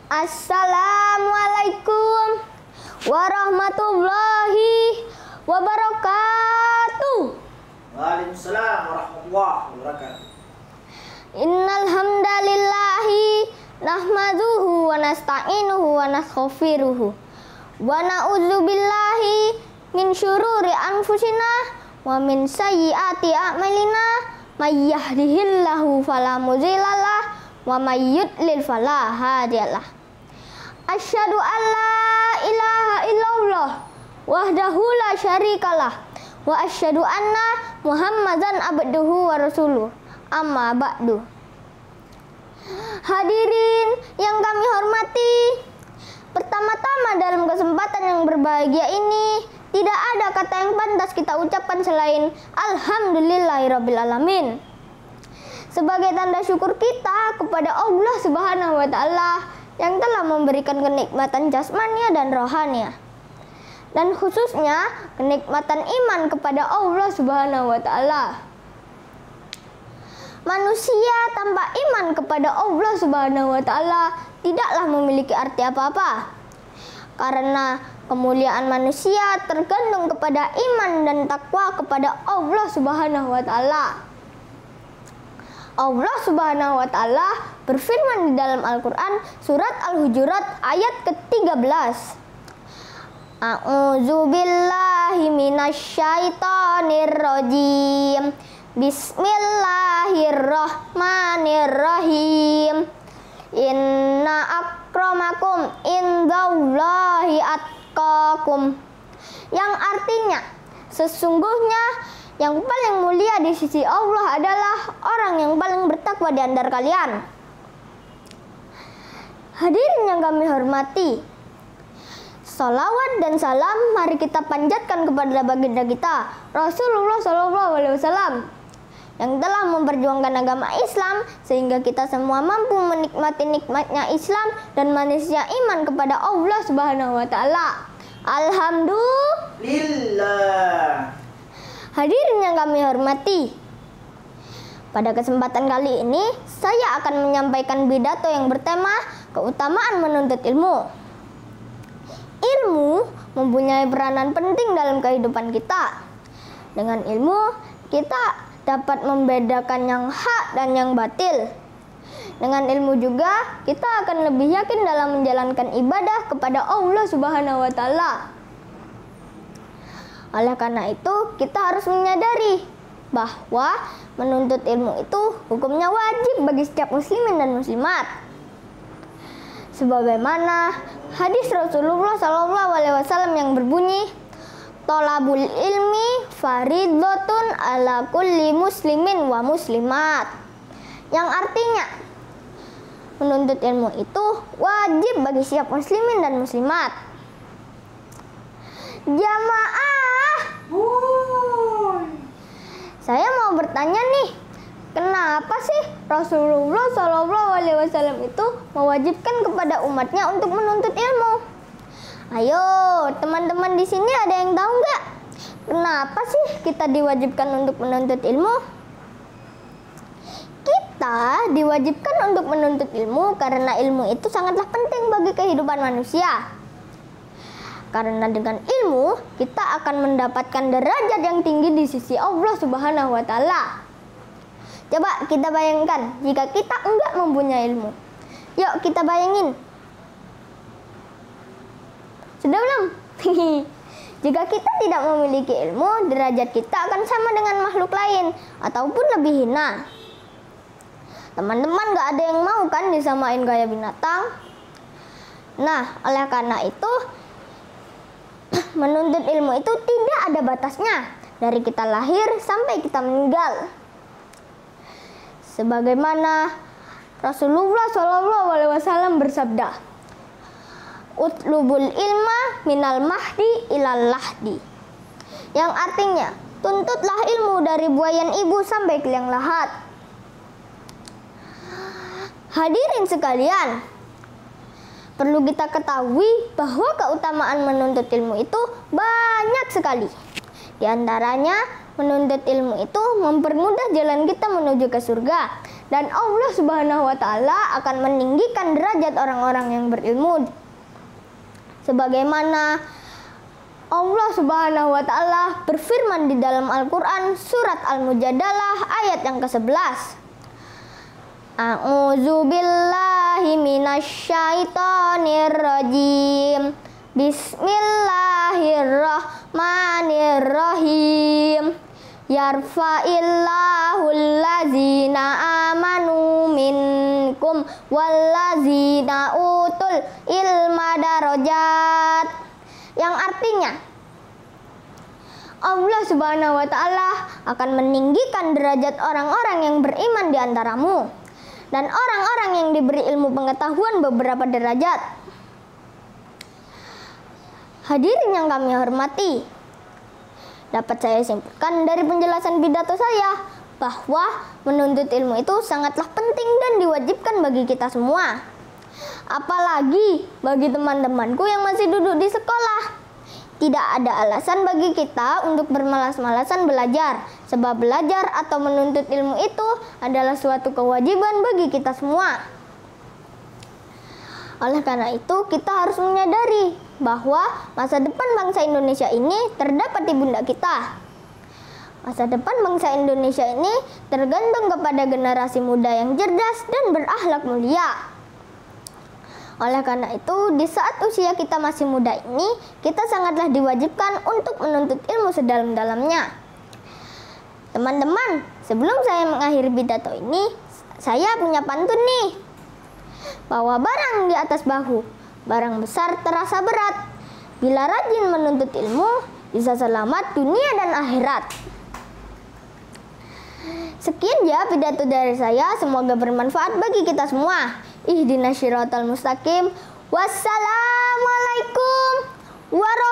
Assalamualaikum warahmatullahi wabarakatuh. Waalaikumsalam warahmatullahi wabarakatuh. Innal hamdalillahi nahmaduhu wa nasta'inuhu wa nastaghfiruhu wa na'udzubillahi min syururi anfusina wa min sayyiati a'malina may yahdihillahu fala mudhillalah wa may yudlil fala hadiyalah. Asyhadu an la ilaha illallah wahdahu la syarikalah wa asyhadu anna Muhammadan abduhu wa rasuluh. Amma ba'du. Hadirin yang kami hormati, pertama-tama dalam kesempatan yang berbahagia ini tidak ada kata yang pantas kita ucapkan selain alhamdulillahirabbil alamin. Sebagai tanda syukur kita kepada Allah Subhanahu wa taala yang telah memberikan kenikmatan jasmania dan rohania, dan khususnya kenikmatan iman kepada Allah Subhanahu wa taala. Manusia tanpa iman kepada Allah Subhanahu wa taala tidaklah memiliki arti apa-apa. Karena kemuliaan manusia tergantung kepada iman dan takwa kepada Allah Subhanahu wa taala. Allah Subhanahu wa taala berfirman di dalam Al-Qur'an surat Al-Hujurat ayat ke-13. A'udzubillahi minasyaitonir rajim. Bismillahirrahmanirrahim. Inna akramakum indallahi atqakum. Yang artinya, sesungguhnya yang paling mulia di sisi Allah adalah orang yang paling bertakwa di antara kalian. Hadirin yang kami hormati, salawat dan salam mari kita panjatkan kepada baginda kita Rasulullah SAW yang telah memperjuangkan agama Islam sehingga kita semua mampu menikmati nikmatnya Islam dan manisnya iman kepada Allah Subhanahu wa taala. Alhamdulillah. Hadirin yang kami hormati, pada kesempatan kali ini saya akan menyampaikan pidato yang bertema keutamaan menuntut ilmu. Ilmu mempunyai peranan penting dalam kehidupan kita. Dengan ilmu kita dapat membedakan yang hak dan yang batil. Dengan ilmu juga kita akan lebih yakin dalam menjalankan ibadah kepada Allah Subhanahu wa taala. Oleh karena itu, kita harus menyadari bahwa menuntut ilmu itu hukumnya wajib bagi setiap muslimin dan muslimat. Sebagaimana hadis Rasulullah SAW yang berbunyi, "Thalabul ilmi faridotun ala kulli muslimin wa muslimat." Yang artinya, menuntut ilmu itu wajib bagi setiap muslimin dan muslimat. Jamaah, saya mau bertanya nih, kenapa sih Rasulullah SAW itu mewajibkan kepada umatnya untuk menuntut ilmu? Ayo, teman-teman di sini ada yang tahu nggak? Kenapa sih kita diwajibkan untuk menuntut ilmu? Kita diwajibkan untuk menuntut ilmu karena ilmu itu sangatlah penting bagi kehidupan manusia. Karena dengan ilmu kita akan mendapatkan derajat yang tinggi di sisi Allah Subhanahu wa taala. Coba kita bayangkan jika kita enggak mempunyai ilmu. Yuk kita bayangin. Sudah belum? Jika kita tidak memiliki ilmu, derajat kita akan sama dengan makhluk lain ataupun lebih hina. Teman-teman gak ada yang mau kan disamain kayak binatang? Nah, oleh karena itu menuntut ilmu itu tidak ada batasnya dari kita lahir sampai kita meninggal. Sebagaimana Rasulullah SAW bersabda, "Utlubul ilma minal mahdi ilal lahdi." Yang artinya, tuntutlah ilmu dari buayan ibu sampai ke liang lahat. Hadirin sekalian, perlu kita ketahui bahwa keutamaan menuntut ilmu itu banyak sekali. Di antaranya, menuntut ilmu itu mempermudah jalan kita menuju ke surga Dan Allah Subhanahu wa taala akan meninggikan derajat orang-orang yang berilmu. Sebagaimana Allah Subhanahu wa taala berfirman di dalam Al-Qur'an surat Al-Mujadalah ayat yang ke-11. A'udzu billahi minasyaitonir rajim. Bismillahirrahmanirrahim. Yarfa'illahu allazina amanu minkum wallazina utul ilma darajat. Yang artinya Allah Subhanahu wa taala akan meninggikan derajat orang-orang yang beriman di antaramu dan orang-orang yang diberi ilmu pengetahuan beberapa derajat. Hadirin yang kami hormati, dapat saya simpulkan dari penjelasan pidato saya bahwa menuntut ilmu itu sangatlah penting dan diwajibkan bagi kita semua. Apalagi bagi teman-temanku yang masih duduk di sekolah. Tidak ada alasan bagi kita untuk bermalas-malasan belajar, sebab belajar atau menuntut ilmu itu adalah suatu kewajiban bagi kita semua. Oleh karena itu, kita harus menyadari bahwa masa depan bangsa Indonesia ini terdapat di pundak kita. Masa depan bangsa Indonesia ini tergantung kepada generasi muda yang cerdas dan berakhlak mulia. Oleh karena itu, di saat usia kita masih muda ini, kita sangatlah diwajibkan untuk menuntut ilmu sedalam-dalamnya. Teman-teman, sebelum saya mengakhiri pidato ini, saya punya pantun nih. Bawa barang di atas bahu, barang besar terasa berat. Bila rajin menuntut ilmu, bisa selamat dunia dan akhirat. Sekian ya pidato dari saya, semoga bermanfaat bagi kita semua. Ihdinas siratal mustaqim. Wassalamualaikum warahmatullahi